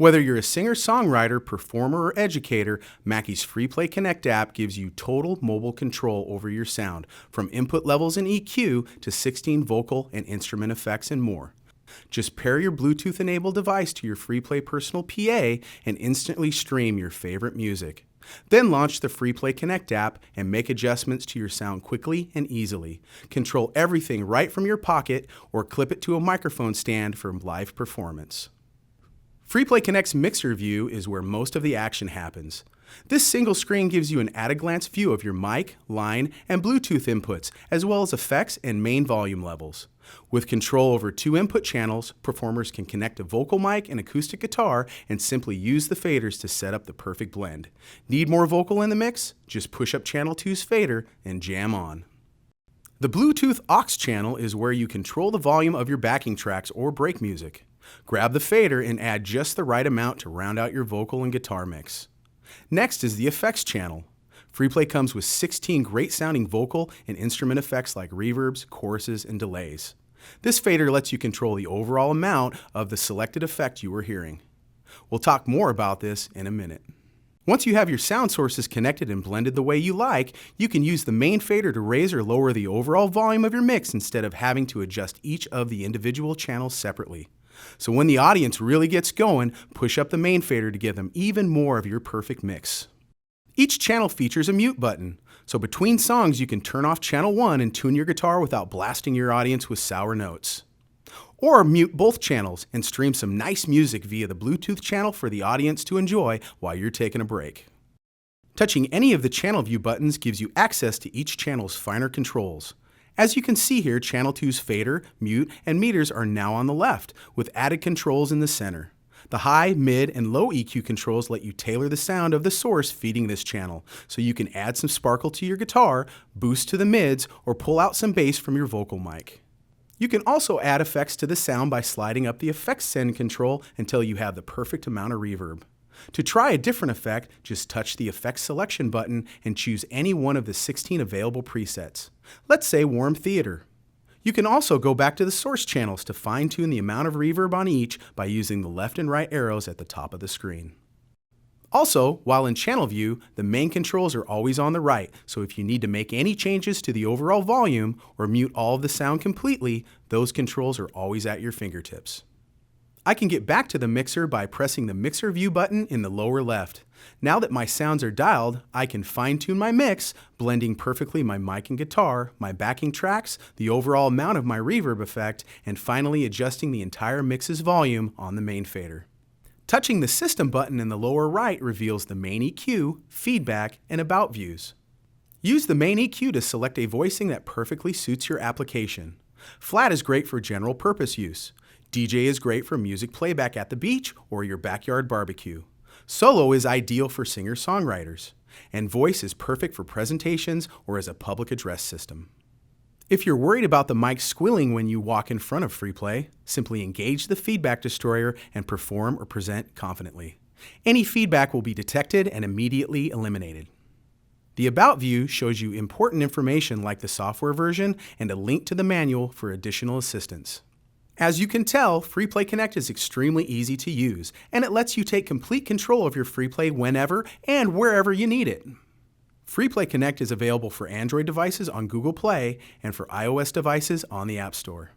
Whether you're a singer-songwriter, performer, or educator, Mackie's FreePlay Connect app gives you total mobile control over your sound, from input levels and EQ to 16 vocal and instrument effects and more. Just pair your Bluetooth-enabled device to your FreePlay Personal PA and instantly stream your favorite music. Then launch the FreePlay Connect app and make adjustments to your sound quickly and easily. Control everything right from your pocket or clip it to a microphone stand for live performance. FreePlay Connect's mixer view is where most of the action happens. This single screen gives you an at-a-glance view of your mic, line, and Bluetooth inputs, as well as effects and main volume levels. With control over 2 input channels, performers can connect a vocal mic and acoustic guitar and simply use the faders to set up the perfect blend. Need more vocal in the mix? Just push up Channel 2's fader and jam on. The Bluetooth Aux Channel is where you control the volume of your backing tracks or break music. Grab the fader and add just the right amount to round out your vocal and guitar mix. Next is the Effects Channel. FreePlay comes with 16 great-sounding vocal and instrument effects like reverbs, choruses, and delays. This fader lets you control the overall amount of the selected effect you are hearing. We'll talk more about this in a minute. Once you have your sound sources connected and blended the way you like, you can use the main fader to raise or lower the overall volume of your mix instead of having to adjust each of the individual channels separately. So when the audience really gets going, push up the main fader to give them even more of your perfect mix. Each channel features a mute button, so between songs you can turn off channel 1 and tune your guitar without blasting your audience with sour notes. Or mute both channels and stream some nice music via the Bluetooth channel for the audience to enjoy while you're taking a break. Touching any of the channel view buttons gives you access to each channel's finer controls. As you can see here, Channel 2's fader, mute, and meters are now on the left, with added controls in the center. The high, mid, and low EQ controls let you tailor the sound of the source feeding this channel, so you can add some sparkle to your guitar, boost to the mids, or pull out some bass from your vocal mic. You can also add effects to the sound by sliding up the Effects Send control until you have the perfect amount of reverb. To try a different effect, just touch the Effects Selection button and choose any one of the 16 available presets. Let's say Warm Theater. You can also go back to the source channels to fine-tune the amount of reverb on each by using the left and right arrows at the top of the screen. Also, while in channel view, the main controls are always on the right, so if you need to make any changes to the overall volume or mute all of the sound completely, those controls are always at your fingertips. I can get back to the mixer by pressing the Mixer View button in the lower left. Now that my sounds are dialed, I can fine-tune my mix, blending perfectly my mic and guitar, my backing tracks, the overall amount of my reverb effect, and finally adjusting the entire mix's volume on the main fader. Touching the System button in the lower right reveals the main EQ, feedback, and About views. Use the main EQ to select a voicing that perfectly suits your application. Flat is great for general purpose use. DJ is great for music playback at the beach or your backyard barbecue. Solo is ideal for singer-songwriters. And voice is perfect for presentations or as a public address system. If you're worried about the mic squealing when you walk in front of FreePlay, simply engage the feedback destroyer and perform or present confidently. Any feedback will be detected and immediately eliminated. The About view shows you important information like the software version and a link to the manual for additional assistance. As you can tell, FreePlay Connect is extremely easy to use, and it lets you take complete control of your FreePlay whenever and wherever you need it. FreePlay Connect is available for Android devices on Google Play and for iOS devices on the App Store.